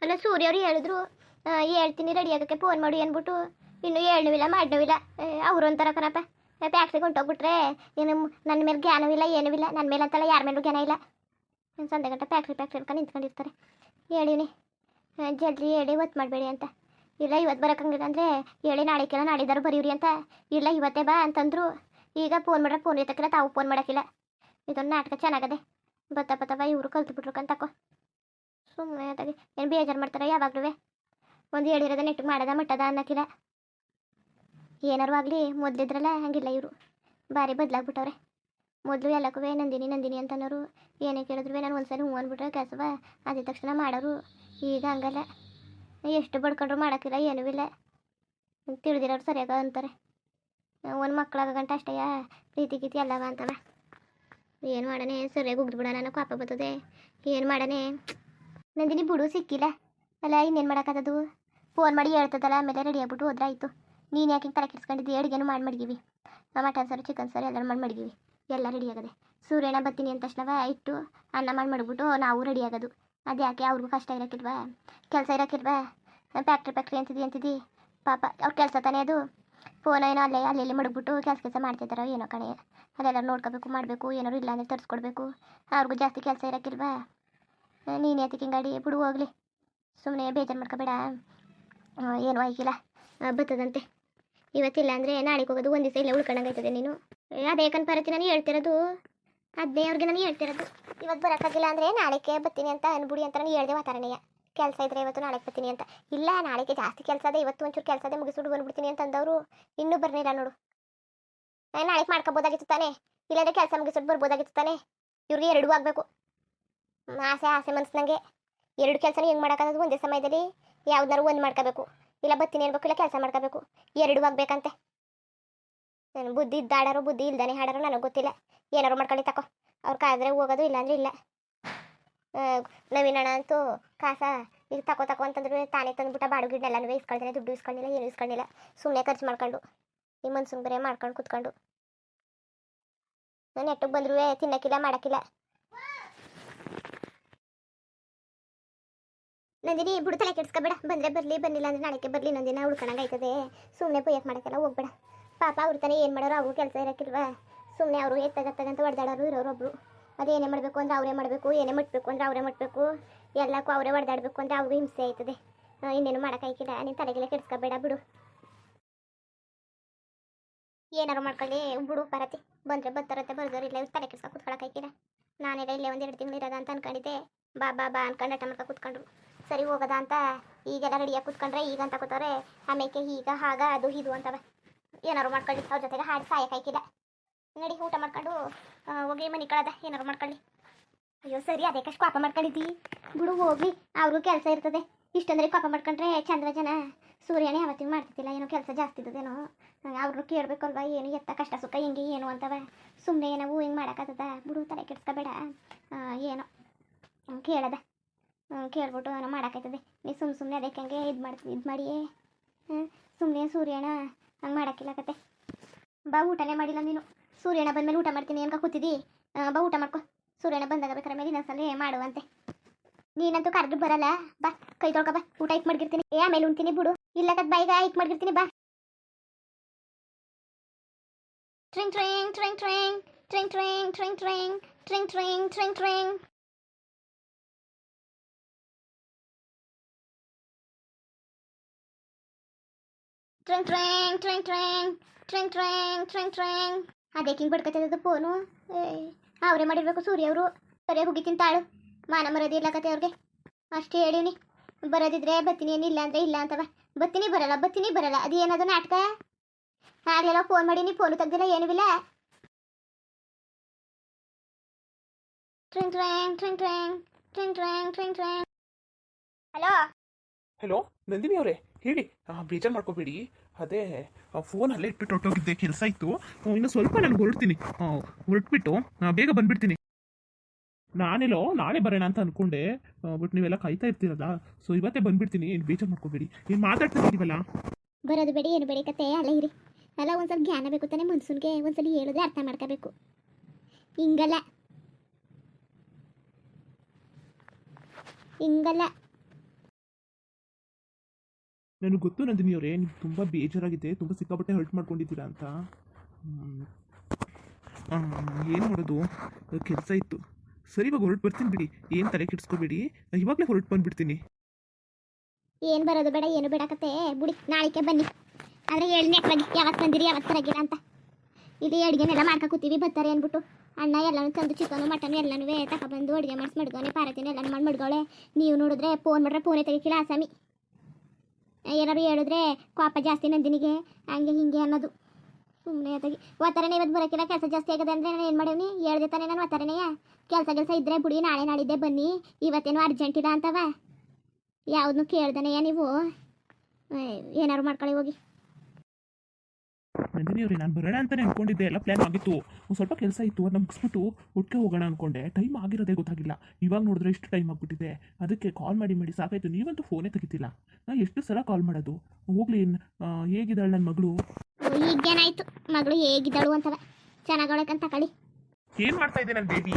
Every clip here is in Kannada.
ಅಲ್ಲ ಸೂರ್ಯ ಅವ್ರು ಹೇಳಿದ್ರು ಹೇಳ್ತೀನಿ ರೆಡಿ ಆಗೋಕ್ಕೆ ಫೋನ್ ಮಾಡಿ ಅಂದ್ಬಿಟ್ಟು ಇನ್ನೂ ಹೇಳವಿಲ್ಲ ಮಾಡವಿಲ್ಲ. ಅವ್ರು ಒಂಥರ ಕಣಪ್ಪ, ಫ್ಯಾಕ್ಟ್ರಿಗೆ ಹೊಂಟೋಗ್ಬಿಟ್ರೆ ಏನು ನನ್ನ ಮೇಲೆ ಜ್ಞಾನವಿಲ್ಲ ಏನೂ ಇಲ್ಲ, ನನ್ನ ಮೇಲೆ ಅಂತಲ್ಲ ಯಾರ ಮೇಲೂ ಜ್ಞಾನ ಇಲ್ಲ. ಸಂಜೆ ಗಂಟೆ ಫ್ಯಾಕ್ಟ್ರಿ ಅನ್ಕೊಂಡು ನಿಂತ್ಕೊಂಡಿರ್ತಾರೆ. ಹೇಳಿನಿ ಜಲ್ದಿ ಹೇಳಿ ಒತ್ತು ಮಾಡಬೇಡಿ ಅಂತ. ಇಲ್ಲ ಇವತ್ತು ಬರೋಕ್ಕಂಗಿಲ್ಲ ಅಂದರೆ ಹೇಳಿ ನಾಳೆಗೆಲ್ಲ ನಾಡಿದಾರು ಬರೀವ್ರಿ ಅಂತ. ಇಲ್ಲ ಇವತ್ತೇ ಬಾ ಅಂತಂದ್ರು. ಈಗ ಫೋನ್ ಮಾಡ್ರೆ ಫೋನ್ ಎತ್ತಕ್ಕಿಲ್ಲ, ತಾವು ಫೋನ್ ಮಾಡೋಕ್ಕಿಲ್ಲ. ಇದೊಂದು ನಾಟಕ ಚೆನ್ನಾಗದೆ. ಬತ್ತಪ್ಪ ಇವರು ಕಲ್ತು ತಕೋ. ಸುಮ್ಮನೆ ಅದಾಗಿ ಏನು ಬೇಜಾರು ಮಾಡ್ತಾರೆ ಯಾವಾಗಲೂ. ಒಂದು ಹೇಳಿರೋದ ನೆಟ್ಟಿಗೆ ಮಾಡೋದ ಮಟ್ಟದ ಅನ್ನೋಕ್ಕಿಲ್ಲ. ಏನಾರು ಆಗಲಿ ಮೊದಲಿದ್ರಲ್ಲ ಹಂಗಿಲ್ಲ ಇವರು, ಭಾರಿ ಬದಲಾಗ್ಬಿಟ್ಟವ್ರೆ. ಮೊದಲು ಎಲ್ಲಕ್ಕೂ ನಂದಿನಿ ನಂದಿನಿ ಅಂತನೋರು, ಏನೇ ಕೇಳಿದ್ರು ನಾನು ಒಂದ್ಸಲ ಹ್ಞೂ ಅಂದ್ಬಿಟ್ರೆ ಕೆಲಸವ ಅದೇ ತಕ್ಷಣ ಮಾಡೋರು. ಈಗ ಹಂಗಲ್ಲ, ಎಷ್ಟು ಬಡ್ಕೊಂಡ್ರು ಮಾಡೋಕ್ಕಿಲ್ಲ ಏನೂ ಇಲ್ಲ. ತಿಳಿದಿರೋರು ಸರಿಯಾಗ ಅಂತಾರೆ. ಒಂದು ಮಕ್ಕಳಾಗ ಗಂಟ ಅಷ್ಟೇ ಪ್ರೀತಿ ಗೀತಿ ಎಲ್ಲವ ಅಂತವ. ಏನು ಮಾಡನೆ ಸರಿಯಾಗಿ ಉಗ್ದು ನಾನು ಕಾಪ ಬರ್ತದೆ. ಏನು ಮಾಡನೆ ನಂದಿನಿ ಬಿಡು ಸಿಕ್ಕಿಲ್ಲ ಅಲ್ಲ, ಇನ್ನೇನು ಮಾಡೋಕ್ಕದು. ಫೋನ್ ಮಾಡಿ ಹೇಳ್ತದಲ್ಲ, ಆಮೇಲೆ ರೆಡಿ ಆಗ್ಬಿಟ್ಟು ಹೋದ್ರಾಯ್ತು. ನೀನು ಯಾಕೆ ತಲೆ ಕೆಡ್ಸ್ಕೊಂಡಿದ್ದಿ? ಅಡುಗೆನೂ ಮಾಡಿ ಮಡಗಿವಿ, ಮಟನ್ ಸಾರು ಚಿಕನ್ ಸಾರು ಎಲ್ಲರೂ ಮಾಡಿ ಮಡಗಿವಿ, ಎಲ್ಲ ರೆಡಿ ಆಗದೆ. ಸೂರ್ಯನ ಬತ್ತೀನಿ ಅಂತ ತಕ್ಷಣ ಇಟ್ಟು ಅನ್ನ ಮಾಡಿ ಮಡಗ್ಬಿಟ್ಟು ನಾವು ರೆಡಿ ಆಗೋದು. ಅದು ಯಾಕೆ ಅವ್ರಿಗೂ ಕಷ್ಟ ಇರೋಕ್ಕಿಲ್ವಾ, ಕೆಲಸ ಇರೋಕ್ಕಿಲ್ವಾ? ಫ್ಯಾಕ್ಟ್ರಿ ಅಂತಿದ್ದಿ ಪಾಪ ಅವ್ರ ಕೆಲಸ ತಾನೇ ಅದು. ಫೋನ್ ಏನೋ ಅಲ್ಲಿ ಮಡಗ್ಬಿಟ್ಟು ಕೆಲಸ ಮಾಡ್ತಿದ್ದಾರೋ ಏನೋ ಕಣೆ. ಅದೆಲ್ಲ ನೋಡ್ಕೋಬೇಕು ಮಾಡಬೇಕು, ಏನಾರು ಇಲ್ಲ ಅಂದರೆ ತರಿಸ್ಕೊಡ್ಬೇಕು. ಅವ್ರಿಗೂ ಜಾಸ್ತಿ ಕೆಲಸ ಇರೋಕ್ಕಿಲ್ವಾ? ನೀನು ಯಾತಕ್ಕೆ ಗಾಡಿ ಬಿಡು ಹೋಗಲಿ, ಸುಮ್ಮನೆ ಬೇಜಾರು ಮಾಡ್ಕೋಬೇಡ. ಏನೂ ಆಯ್ಕಿಲ್ಲ, ಬರ್ತದಂತೆ. ಇವತ್ತಿಲ್ಲ ಅಂದರೆ ನಾಳೆಗೆ ಹೋಗೋದು, ಒಂದು ದಿವಸ ಇಲ್ಲ ಉಳ್ಕೊಂಡಂಗಾಯ್ತದೆ. ನೀನು ಅದೇ ಕನ್ಪಾರತಿ ನಾನು ಹೇಳ್ತಿರೋದು, ಅದೇ ಅವ್ರಿಗೆ ನಾನು ಹೇಳ್ತಿರೋದು. ಇವತ್ತು ಬರೋಕ್ಕಾಗಿಲ್ಲ ಅಂದರೆ ನಾಳೆಗೆ ಬರ್ತೀನಿ ಅಂತ ಅನ್ಬಿಡಿ ಅಂತ ನಾನು ಹೇಳ್ದೆ. ವಾತಾವರಣೀಯ ಕೆಲಸ ಇದ್ದರೆ ಇವತ್ತು ನಾಳೆಗೆ ಬರ್ತೀನಿ ಅಂತ. ಇಲ್ಲ ನಾಳೆಗೆ ಜಾಸ್ತಿ ಕೆಲಸ ಅದೇ, ಇವತ್ತು ಒಂಚೂರು ಕೆಲಸ ಅದೇ ಮುಗಿಸ್ಬಿಟ್ಟು ಬಂದ್ಬಿಡ್ತೀನಿ ಅಂತಂದವರು ಇನ್ನೂ ಬರಲಿಲ್ಲ ನೋಡು. ನಾಳೆಗೆ ಮಾಡ್ಕೊಬೋದಾಗಿತ್ತು ತಾನೆ, ಇಲ್ಲಾಂದರೆ ಕೆಲಸ ಮುಗಿಸ್ಬಿಟ್ಟು ಬರ್ಬೋದಾಗಿತ್ತು ತಾನೆ. ಇವ್ರಿಗೆ ಎರಡೂ ಆಗಬೇಕು. ಆಸೆ ಮನಸ್ಸು ನನಗೆ ಎರಡು ಕೆಲಸನೂ ಹೆಂಗೆ ಮಾಡೋಕ್ಕಾಗೋದು ಒಂದೇ ಸಮಯದಲ್ಲಿ? ಯಾವ್ದಾರು ಒಂದು ಮಾಡ್ಕೋಬೇಕು, ಇಲ್ಲ ಬರ್ತೀನಿ ಅನ್ಬೇಕು, ಇಲ್ಲ ಕೆಲಸ ಮಾಡ್ಕೋಬೇಕು, ಎರಡೂ ಆಗಬೇಕಂತೆ. ನಾನು ಬುದ್ಧಿ ಇದ್ದಾಡಾರೋ ಬುದ್ಧಿ ಇಲ್ದಾನೆ ಹಾಡಾರೋ ನನಗೆ ಗೊತ್ತಿಲ್ಲ. ಏನಾರು ಮಾಡ್ಕೊಳ್ಳಿ ತಕೋ, ಅವ್ರು ಕಾದ್ರೆ ಹೋಗೋದು, ಇಲ್ಲಾಂದ್ರೆ ಇಲ್ಲ. ನವೀನಣ್ಣ ಅಂತೂ ಕಾಸ ಈಗ ತಕೋ ಅಂತಂದ್ರೆ ತಾನೇ ತಂದುಬಿಟ್ಟ ಬಾಡುಗಿಡ್ನೆಲ್ಲನೂ ಇಸ್ಕೊಳ್ತಾನೆ. ದುಡ್ಡು ಇಸ್ಕೊಂಡಿಲ್ಲ, ಏನು ಇಸ್ಕೊಂಡಿಲ್ಲ, ಸುಮ್ಮನೆ ಖರ್ಚು ಮಾಡ್ಕೊಂಡು ಈ ಮನ್ಸೂನ್ ಬೇರೆ ಮಾಡ್ಕೊಂಡು ಕುತ್ಕೊಂಡು. ನಾನು ನೆಟ್ಟಿಗೆ ಬಂದರೂ ತಿನ್ನಕ್ಕಿಲ್ಲ ಮಾಡೋಕ್ಕಿಲ್ಲ. ನಂದಿನಿ ಬಿಡು ತಲೆ ಕೆಡ್ಸ್ಕೊಬೇಡ, ಬಂದರೆ ಬರಲಿ, ಬಂದಿಲ್ಲ ಅಂದರೆ ನಾಳೆಗೆ ಬರಲಿ, ನಂದಿನ ಉಳ್ಕೊಂಡಂಗೆ ಆಯ್ತದೆ. ಸುಮ್ಮನೆ ಬೈಯಕ್ಕೆ ಮಾಡೋಕ್ಕೆಲ್ಲ ಹೋಗ್ಬೇಡ. ಪಾಪ ಅವ್ರು ತಾನೇ ಏನು ಮಾಡೋರು, ಅವ್ರಿಗೂ ಕೆಲಸ ಇರೋಕ್ಕಿಲ್ವಾ? ಸುಮ್ಮನೆ ಅವರು ಎತ್ತಗತ್ತಗಂತ ಹೊಡೆದಾಡೋರು ಇರೋರೊಬ್ರು. ಅದೇನೇ ಮಾಡಬೇಕು ಅಂದರೆ ಅವರೇ ಮಾಡಬೇಕು, ಏನೇ ಮುಟ್ಟಬೇಕು ಅಂದರೆ ಅವರೇ ಮುಟ್ಟಬೇಕು, ಎಲ್ಲಕ್ಕೂ ಅವರೇ ಹೊಡೆದಾಡಬೇಕು ಅಂದರೆ ಅವ್ರಿಗೂ ಹಿಂಸೆ ಆಯ್ತದೆ. ಇನ್ನೇನು ಮಾಡೋಕ್ಕಾಯ್ಕಿಲ್ಲ. ನೀನು ತಲೆಗೆಲ್ಲ ಕೆಡ್ಸ್ಕೊಬೇಡ ಬಿಡು. ಏನಾರು ಮಾಡ್ಕೊಳ್ಳಿ ಬಿಡು ಪಾರತಿ. ಬಂದರೆ ಬರ್ತಾರತ್ತೆ, ಬರ್ದೋರಿಲ್ಲ, ಇವ್ರು ತಲೆ ಕೆಡ್ಸ್ಕೊಂಡು ಕುತ್ಕೊಳ್ಳೋಕ್ಕಾಯ್ಕಿಲ್ಲ. ನಾನೆಲ್ಲ ಇಲ್ಲೇ ಒಂದು 2 ತಿಂಗಳು ಇರೋದ ಅಂತ ಅನ್ಕೊಂಡಿದ್ದೆ. ಬಾ ಅನ್ಕೊಂಡು ಆಟ ಮಾಡ್ಕೊಂಡು ಕುತ್ಕೊಂಡ್ರು. ಸರಿ ಹೋಗೋದ ಅಂತ ಈಗೆಲ್ಲ ರೆಡಿಯಾಗಿ ಕುತ್ಕೊಂಡ್ರೆ ಈಗ ಅಂತ ಕೂತವ್ರೆ. ಆಮೇಲೆ ಈಗ ಆಗ ಅದು ಇದು ಅಂತವ. ಏನಾರು ಮಾಡ್ಕೊಳ್ಳಿ, ಅವ್ರ ಜೊತೆಗೆ ಹಾಡಿ ಸಾಯಕ್ಕಾಯ್ಕಿಲ್ಲ. ನಡಿ ಊಟ ಮಾಡ್ಕೊಂಡು ಹೋಗಿ ಮನೆ ಕಳದ ಏನಾರು ಮಾಡ್ಕೊಳ್ಳಿ. ಅಯ್ಯೋ ಸರಿ, ಅದೇ ಕಷ್ಟ ಪಾಪ ಮಾಡ್ಕೊಂಡಿದ್ದಿ ಬಿಡು, ಹೋಗಿ ಅವ್ರಿಗೂ ಕೆಲಸ ಇರ್ತದೆ. ಇಷ್ಟಂದ್ರೆ ಪಾಪ ಮಾಡ್ಕೊಂಡ್ರೆ ಚಂದ್ರ ಜನ. ಸೂರ್ಯನೇ ಯಾವತ್ತಿಗೂ ಮಾಡ್ತಿದ್ದಿಲ್ಲ, ಏನೋ ಕೆಲಸ ಜಾಸ್ತಿ ಇದ್ದದೇನೋ. ಅವ್ರನ್ನೂ ಕೇಳಬೇಕಲ್ವ, ಏನು ಎತ್ತ ಕಷ್ಟ ಸುಖ ಹೆಂಗೆ ಏನು ಅಂತವ. ಸುಮ್ಮನೆ ನಾವು ಹಿಂಗೆ ಮಾಡೋಕ್ಕಾಗ್ತದ? ಬಿಡು ತಲೆ ಕೆಡ್ಸ್ಕೊಬೇಡ. ಏನೋ ಕೇಳದ ಕೇಳ್ಬಿಟ್ಟು ಏನೋ ಮಾಡೋಕ್ಕಾಯ್ತದೆ. ನೀ ಸುಮ್ಮನೆ ಅದಕ್ಕೆ ಹಂಗೆ ಇದು ಮಾಡಿಯೇ ಸುಮ್ಮನೆ ಸೂರ್ಯನ ಹಂಗೆ ಮಾಡೋಕ್ಕಿಲ್ಲ ಕತೆ. ಬಾ ಊಟನೇ ಮಾಡಿಲ್ಲ ನೀನು. ಸೂರ್ಯನ ಬಂದಮೇಲೆ ಊಟ ಮಾಡ್ತೀನಿ ಅನ್ಕ ಕೂತಿದ್ದಿ. ಬಾ ಊಟ ಮಾಡ್ಕೊ. ಸೂರ್ಯನ ಬಂದಾಗ ಬೇಕಾರೆ ಮೇಲೆ ಇನ್ನೊಂದ್ಸಲ ಮಾಡುವಂತೆ. ನೀನಂತೂ ಕರೆದು ಬರಲ್ಲ. ಬಾ ಕೈ ತೊಳ್ಕೊ ಬಾ, ಊಟ ಇಕ್ ಮಾಡಿರ್ತೀನಿ. ಆಮೇಲೆ ಉಣ್ತೀನಿ ಬಿಡು. ಇಲ್ಲ ಕತ್ ಬಾ, ಈಗ ಇಕ್ ಮಾಡಿರ್ತೀನಿ ಬಾ. ಟ್ರಿಂಗ್ ಟ್ರಿಂಗ್ ಟ್ರಿಂಗ್ ಟ್ರಿಂಗ್ ಟ್ರಿಂಗ್ ಟ್ರಿಂಗ್ ಟ್ರಿಂಗ್ ಟ್ರಿಂಗ್ ಟ್ರಿಂಗ್ ಟ್ರಿಂಗ್ ಟ್ರಿಂಗ್ ಟ್ರಿಂಗ್. ಟ್ರಿಂಗ್ ಟ್ರಿಂಗ್ ಟ್ರಿಂಗ್ ಟ್ರಿಂಗ್ ಟ್ರಿಂಗ್ ಟ್ರಿಂಗ್ ಟ್ರಿಂಗ್ ಟ್ರಿಂಗ್. ಅದೇ ಹಿಂಗೆ ಬಡ್ಕತ್ತದ ಫೋನು. ಅವರೇ ಮಾಡಿರ್ಬೇಕು ಸೂರ್ಯ ಅವರು. ಸರಿಯಾಗಿ ಹೋಗಿ ತಿಂತಾಳು. ಮಾನ ಮರದಿ ಇಲ್ಲ ಕತೆ ಅವ್ರಿಗೆ. ಅಷ್ಟೇ ಹೇಳಿವ್ನಿ. ಬರೋದಿದ್ರೆ ಬತ್ತೀನಿ, ಏನಿಲ್ಲ ಅಂದರೆ ಇಲ್ಲ ಅಂತವ. ಬತ್ತೀನಿ ಬರಲ್ಲ ಅದು ಏನದು ನಾಟಕ? ಆಗಲೆಲ್ಲ ಫೋನ್ ಮಾಡೀನಿ, ಫೋನು ತೆಗ್ದಿಲ್ಲ, ಏನೂ ಇಲ್ಲ. ಟ್ರಿಂಗ್ ಟ್ರಿಂಗ್ ಟ್ರಿಂಗ್ ಟ್ರಿಂಗ್ ಟ್ರಿಂಗ್ ಟ್ರಿಂಗ್ ಟ್ರಿಂಗ್ ಟ್ರಿಂಗ್. ಹಲೋ ನಂದಿನಿ ಅವರೇ, ಹೇಳಿ. ಬೇಜಾರು ಮಾಡ್ಕೋಬೇಡಿ. ಅದೇ ಫೋನ್ ಅಲ್ಲೇ ಇಟ್ಬಿಟ್ಟು ಹೊರಟೋಗಿದ್ದೆ, ಕೆಲಸ ಇತ್ತು. ಇನ್ನು ಸ್ವಲ್ಪ ನಾನು ಹೊರಟ್ಬಿಟ್ಟು ಬೇಗ ಬಂದ್ಬಿಡ್ತೀನಿ. ನಾನೆಲ್ಲೋ ನಾಳೆ ಬರೋಣ ಅಂತ ಅನ್ಕೊಂಡೆ, ಬಟ್ ನೀವೆಲ್ಲ ಕಾಯ್ತಾ ಇರ್ತೀರಲ್ಲ, ಸೊ ಇವತ್ತೇ ಬಂದ್ಬಿಡ್ತೀನಿ. ಏನು ಬೇಜಾರು ಮಾಡ್ಕೋಬೇಡಿ. ಏನು ಮಾತಾಡ್ತಿದ್ದೀವಲ್ಲ. ಬರೋದು ಬೇಡಿ ಏನು ಬೇಡಿ ಕತೆ ಅಲ್ಲ ಇರಿ. ಅಲ್ಲ ಒಂದ್ಸಲ ಜ್ಞಾನ ಬೇಕು ತಾನೆ ಮನ್ಸೂನ್ಗೆ. ಒಂದ್ಸಲ ಹೇಳಿದ್ರೆ ಅರ್ಥ ಮಾಡ್ಕೋಬೇಕು. ಹಿಂಗಲ್ಲ ನನಗೆ ಗೊತ್ತು ನಂದಿನಿ ಅವರೇ, ನೀವು ತುಂಬ ಬೇಜಾರಾಗಿದೆ, ತುಂಬ ಸಿಕ್ಕಾಪಟ್ಟೆ ಹರ್ಟ್ ಮಾಡ್ಕೊಂಡಿದ್ದೀರಾ ಅಂತ. ಏನು ಮಾಡೋದು, ಕೆಲಸ ಇತ್ತು. ಸರಿ, ಇವಾಗ ಹೊರಟು ಬರ್ತೀನಿ ಬಿಡಿ, ಏನು ತಲೆ ಕೆಡಿಸ್ಕೋಬೇಡಿ, ಇವಾಗಲೇ ಹೊರಟು ಬಂದುಬಿಡ್ತೀನಿ. ಏನು ಬರೋದು ಬೇಡ, ಏನು ಬೇಡಕತ್ತೆ ಬುಡಿ, ನಾಳೆಗೆ ಬನ್ನಿ. ಆದರೆ ಹೇಳಿ ನೆಟ್ವಾಗಿ ಯಾವತ್ತು ಬಂದಿರಿ ಯಾವತ್ತು ಬರಗಿಲ್ಲ ಅಂತ. ಇದು ಅಡುಗೆನೆಲ್ಲ ಮಾಡ್ಕೊ ಕೂತೀವಿ, ಬರ್ತಾರೆ ಅಂದ್ಬಿಟ್ಟು ಅಣ್ಣ ಎಲ್ಲನೂ ತಂದು ಚಿಕನು ಮಟನು ಎಲ್ಲನೂ ತಗೊಬಂದು ಅಡುಗೆ ಮಾಡಿಸಿ ಮಡ್ಗವನೆ, ಪಾರತಿನ ಎಲ್ಲನೂ ಮಾಡಿ ಮಡ್ಗವಳೆ. ನೀವು ನೋಡಿದ್ರೆ ಫೋನ್ ಮಾಡ್ರೆ ಫೋನೇ ತೆಗಿಕಿಲ್ಲ ಆಸಾಮಿ. ಏನಾರು ಹೇಳಿದ್ರೆ ಕೋಪ ಜಾಸ್ತಿ ನಂದಿನಿಗೆ, ಹಂಗೆ ಹಿಂಗೆ ಅನ್ನೋದು. ಸುಮ್ಮನೆ ಅದಾಗಿ ಒತ್ತರನೇ ಇವತ್ತು ಬರೋಕ್ಕಿಲ್ಲ, ಕೆಲಸ ಜಾಸ್ತಿ ಆಗಿದೆ ಅಂದರೆ ನಾನು ಏನು ಮಾಡೀನಿ ಹೇಳ್ದೆ ತಾನೆ. ನಾನು ಒತ್ತರನೆಯ ಕೆಲಸ ಇದ್ದರೆ ಬಿಡಿ, ನಾಳೆ ನಾಳಿದ್ದೆ ಬನ್ನಿ, ಇವತ್ತೇನು ಅರ್ಜೆಂಟ್ ಇಲ್ಲ ಅಂತವ. ಯಾವುದನ್ನು ಕೇಳ್ದನೆಯ ನೀವು, ಏನಾರು ಮಾಡ್ಕೊಳ್ಳಿ ಹೋಗಿ. ನಂದಿನಿ ಅವ್ರಿ, ನಾನು ಬರೋಣ ಅಂತಲೇ ಅಂದ್ಕೊಂಡಿದ್ದೆ, ಎಲ್ಲ ಪ್ಲ್ಯಾನ್ ಆಗಿತ್ತು. ಒಂದು ಸ್ವಲ್ಪ ಕೆಲಸ ಇತ್ತು, ಅದನ್ನ ಮುಗಿಸ್ಬಿಟ್ಟು ಒಟ್ಟಿಗೆ ಹೋಗೋಣ ಅಂದ್ಕೊಂಡೆ. ಟೈಮ್ ಆಗಿರೋದೇ ಗೊತ್ತಾಗಿಲ್ಲ. ಇವಾಗ ನೋಡಿದ್ರೆ ಇಷ್ಟು ಟೈಮ್ ಆಗಿಬಿಟ್ಟಿದೆ. ಅದಕ್ಕೆ ಕಾಲ್ ಮಾಡಿ ಸಾಕಾಯಿತು. ನೀವಂತೂ ಫೋನೇ ತೆಗಿತಿಲ್ಲ. ನಾನು ಎಷ್ಟು ಸಲ ಕಾಲ್ ಮಾಡೋದು. ಹೋಗ್ಲಿ, ಹೇಗಿದ್ದಾಳೆ ನನ್ನ ಮಗಳು? ಈಗೇನಾಯ್ತು, ಮಗಳು ಹೇಗಿದ್ದಾಳು ಅಂತವ, ಚೆನ್ನಾಗವಳಕ್ಕಂತ ತಕೊಳ್ಳಿ. ಏನು ಮಾಡ್ತಾ ಇದೆ ನನ್ನ ಬೇಬಿ?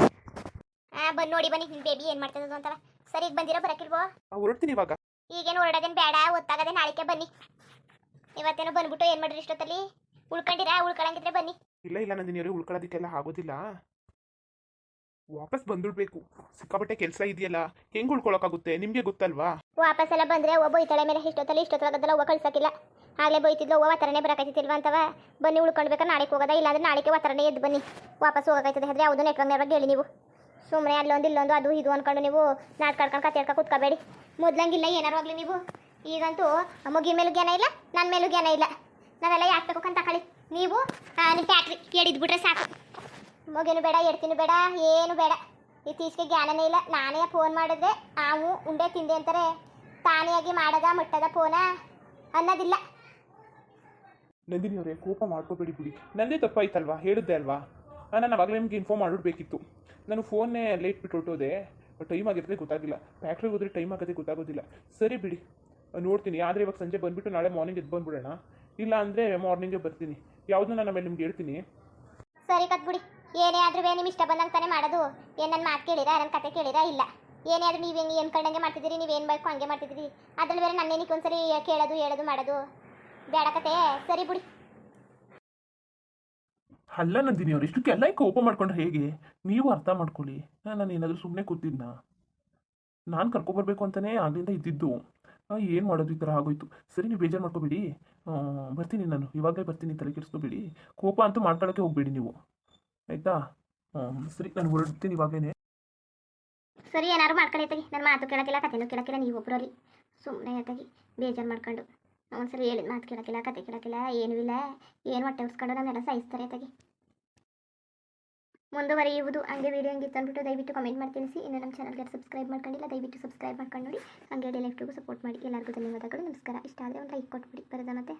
ಬಂದು ನೋಡಿ ಬನ್ನಿ, ನಿಮ್ಮ ಬೇಬಿ ಏನು ಮಾಡ್ತದದು ಅಂತವ. ಸರಿ, ಈಗ ಬಂದಿರೋ ಬರೋಕ್ಕಿಲ್ವೋ? ಹೊರಡ್ತೀನಿ ಇವಾಗ. ಈಗೇನು ಹೊರಡೋದೇನು ಬೇಡ, ಒತ್ತಾಗದೆ ನಾಳೆಗೆ ಬನ್ನಿ. ಇವತ್ತೇನು ಬಂದ್ಬಿಟ್ಟು ಏನು ಮಾಡಿರಿ ಇಷ್ಟೊತ್ತಲ್ಲಿ? ಉಳ್ಕೊಂಡಿರಾ? ಉಳ್ಕೊಳಂಗಿದ್ರೆ ಬನ್ನಿ. ಇಲ್ಲ ನಂದಿನಿ ಅವ್ರಿಗೆ, ಉಳ್ಕೊಳ್ಳೋದಕ್ಕೆಲ್ಲ ಆಗೋದಿಲ್ಲ. ವಾಪಸ್ ಬಂದ್ಬಿಡ್ಬೇಕು. ಸಿಕ್ಕಾಪಟ್ಟೆ ಕೆಲಸ ಇದೆಯಲ್ಲ, ಹೆಂಗೆ ಉಳ್ಕೊಳಕ್ಕಾಗುತ್ತೆ? ನಿಮಗೆ ಗೊತ್ತಲ್ವಾ? ವಾಪಸ್ ಎಲ್ಲ ಬಂದರೆ ಒಬ್ಬ ಬೈತಾಳೆ ಮೇಲೆ. ಇಷ್ಟೊತ್ತೊಳಗದ್ದಲ್ಲ ಒಬ್ಬ ಕಳ್ಸೋಕ್ಕಿಲ್ಲ. ಆಗಲೇ ಬೈತಿದ್ಲು, ಒಬ್ಬ ಥರನೇ ಬರೋಕೈತಿಲ್ವ ಅಂತವ. ಬನ್ನಿ, ಉಳ್ಕೊಳ್ಬೇಕಾದ್ರೆ ನಾಳೆಗೆ ಹೋಗೋದ, ಇಲ್ಲಾಂದ್ರೆ ನಾಳೆಗೆ ಒತ್ತರನೇ ಎದ್ದು ಬನ್ನಿ. ವಾಪಸ್ ಹೋಗೋಕೈತದೆ ಆದರೆ ಯಾವುದೂ ನೆಟ್ವಂಗ್ ಹೇಳಿ ನೀವು. ಸುಮ್ಮನೆ ಅಲ್ಲೊಂದು ಇಲ್ಲೊಂದು ಅದು ಇದು ಅಂದ್ಕೊಂಡು ನೀವು ನಾಟಕ ಆಡ್ಕೊಂಡು ಕತೆ ಹೇಳ್ಕೊಂಡು ಕೂತ್ಕೋಬೇಡಿ. ಮೊದ್ಲಂಗಿಲ್ಲ ಏನಾರು ಆಗಲಿ ನೀವು. ಈಗಂತೂ ಮುಗಿನ ಮೇಲೂ ಜ್ಞಾನ ಇಲ್ಲ, ನನ್ನ ಮೇಲೂ ಜ್ಞಾನ ಇಲ್ಲ. ನಾವೆಲ್ಲ ಯಾಕೆ ಬೇಕಂತ ತಗೊಳ್ಳಿ. ನೀವು ನಿಮ್ಮ ಫ್ಯಾಕ್ಟ್ರಿ ಕೇಳಿದ್ಬಿಟ್ರೆ ಸಾಕು. ಮುಗಿನೂ ಬೇಡ, ಎಡ್ತಿನೂ ಬೇಡ, ಏನು ಬೇಡ. ಇತ್ತೀಚೆಗೆ ಜ್ಞಾನನೇ ಇಲ್ಲ. ನಾನೇ ಫೋನ್ ಮಾಡಿದ್ರೆ ನಾವು ಉಂಡೆ ತಿಂದೆ ಅಂತಾರೆ. ತಾನಿಯಾಗಿ ಮಾಡದ ಮುಟ್ಟದ ಫೋನ ಅನ್ನೋದಿಲ್ಲ. ನಂದಿನಿ ಅವರೇ, ಕೋಪ ಮಾಡ್ಕೋಬೇಡಿ ಬಿಡಿ. ನಂದೇ ತಪ್ಪಾಯ್ತಲ್ವಾ, ಹೇಳಿದ್ದೆ ಅಲ್ವಾ? ನಾನು ಅವಾಗಲೇ ನಿಮ್ಗೆ ಇನ್ಫಾರ್ಮ್ ಮಾಡಿಬಿಡ್ಬೇಕಿತ್ತು. ನಾನು ಫೋನ್ನೇ ಲೇಟ್ ಬಿಟ್ಟು ಹೊಟ್ಟೋದೆ. ಟೈಮ್ ಆಗಿರ್ತದೆ ಗೊತ್ತಾಗಿಲ್ಲ. ಫ್ಯಾಕ್ಟ್ರಿಗೆ ಹೋದ್ರೆ ಟೈಮ್ ಆಗೋದೇ ಗೊತ್ತಾಗೋದಿಲ್ಲ. ಸರಿ ಬಿಡಿ, ನೋಡ್ತೀನಿ. ಆದರೆ ಇವಾಗ ಸಂಜೆ ಬಂದುಬಿಟ್ಟು ನಾಳೆ ಮಾರ್ನಿಂಗ್ ಎದ್ದು ಬಂದುಬಿಡೋಣ. ಇಲ್ಲ ಅಂದರೆ ಮಾರ್ನಿಂಗೇ ಬರ್ತೀನಿ. ಯಾವುದೂ ನಾನು ಆಮೇಲೆ ನಿಮ್ಗೆ ಹೇಳ್ತೀನಿ. ಸರಿ ಕತ್ಬಿಡಿ. ಏನೇ ಆದ್ರೂ ನಿಮ್ಮ ಇಷ್ಟ ಬಂದಂಗೆ ತಾನೇ ಮಾಡೋದು. ಏನು ನನ್ನ ಮಾತು ಕೇಳಿರಾ, ನನ್ನ ಕತೆ ಕೇಳಿರಾ? ಇಲ್ಲ. ಏನೇ ಆದರೂ ನೀವು ಹೆಂಗೆ ಏನು ಕಂಡಂಗೆ ಮಾಡ್ತಿದ್ದೀರಿ, ನೀವೇನು ಬೇಕು ಹಂಗೆ ಮಾಡ್ತಿದ್ದೀರಿ. ಅದ್ರಲ್ಲಿ ಬೇರೆ ನನ್ನೇನಿಕ್ಕೆ ಒಂದ್ಸರಿ ಕೇಳೋದು ಹೇಳೋದು ಮಾಡೋದು ಬೇಡ ಕತೆ. ಸರಿ ಬಿಡಿ. ಅಲ್ಲ ನಂದಿನಿ ಅವ್ರು, ಇಷ್ಟಕ್ಕೆಲ್ಲ ಕೋಪ ಮಾಡ್ಕೊಂಡ್ರೆ ಹೇಗೆ? ನೀವು ಅರ್ಥ ಮಾಡ್ಕೊಳ್ಳಿ. ನಾನು ಏನಾದರೂ ಸುಮ್ಮನೆ ಕೂತಿದ್ನ? ನಾನು ಕರ್ಕೊಬರ್ಬೇಕು ಅಂತಲೇ ಆಗ್ಲಿಂದ ಇದ್ದಿದ್ದು. ಏನು ಮಾಡೋದು, ಈ ಥರ ಆಗೋಯ್ತು. ಸರಿ, ನೀವು ಬೇಜಾರು ಮಾಡ್ಕೋಬೇಡಿ. ಬರ್ತೀನಿ, ನಾನು ಇವಾಗಲೇ ಬರ್ತೀನಿ, ತಲೆ ಕೆಡಿಸ್ಕೋಬೇಡಿ. ಕೋಪ ಅಂತೂ ಮಾಡ್ಕೊಳ್ಳೋಕ್ಕೆ ಹೋಗಬೇಡಿ ನೀವು, ಆಯಿತಾ? ಸರಿ, ನಾನು ಹೊರಡ್ತೀನಿ ಇವಾಗೇನೆ. ಸರಿ, ಏನಾರು ಮಾಡ್ಕೊಳ್ಳಿ ತೆಗಿ. ನನ್ನ ಮಾತು ಕೇಳೋಕ್ಕಿಲ್ಲ, ಕತೆನೂ ಕೇಳೋಕ್ಕಿಲ್ಲ. ನೀವು ಒಬ್ಬರಲ್ಲಿ ಸುಮ್ಮನೆ ತೆಗಿ ಬೇಜಾರು ಮಾಡ್ಕೊಂಡು. ಒಂದ್ಸರಿ ಹೇಳಿದ ಮಾತು ಕೇಳೋಕ್ಕಿಲ್ಲ, ಕತೆ ಕೇಳೋಕ್ಕಿಲ್ಲ, ಏನೂ ಇಲ್ಲ. ಏನು ಹೊಟ್ಟೆ ಉರ್ಸ್ಕೊಂಡು ನಮ್ಮೆಲ್ಲ ಸಾಯಿಸ್ತಾರೆ ತೆಗಿ. ಮುಂದುವರಿಯುವುದು. ಹಂಗೆ ವೀಡಿಯೋ ಹೆಂಗಿತ್ತು ಅಂದ್ಬಿಟ್ಟು ದಯವಿಟ್ಟು ಕಮೆಂಟ್ ಮಾಡಿ ತಿಳಿಸಿ. ಇನ್ನು ನಮ್ಮ ಚಾನಲ್ಗೆ ಸಬ್ಸ್ಕ್ರೈಬ್ ಮಾಡ್ಕೊಂಡಿಲ್ಲ, ದಯವಿಟ್ಟು ಸಬ್ಸ್ಕ್ರೈಬ್ ಮಾಡ್ಕೊಂಡು ನೋಡಿ. ಹಂಗೆ ಡೈಲಿ ಲೈಫ್ಗೂ ಸಪೋರ್ಟ್ ಮಾಡಿ. ಎಲ್ಲರಿಗೂ ಧನ್ಯವಾದಗಳು, ನಮಸ್ಕಾರ. ಇಷ್ಟ ಆದರೆ ಒಂದು ಲೈಕ್ ಕೊಟ್ಬಿಡಿ. ಬರೋದಾ ಮತ್ತೆ?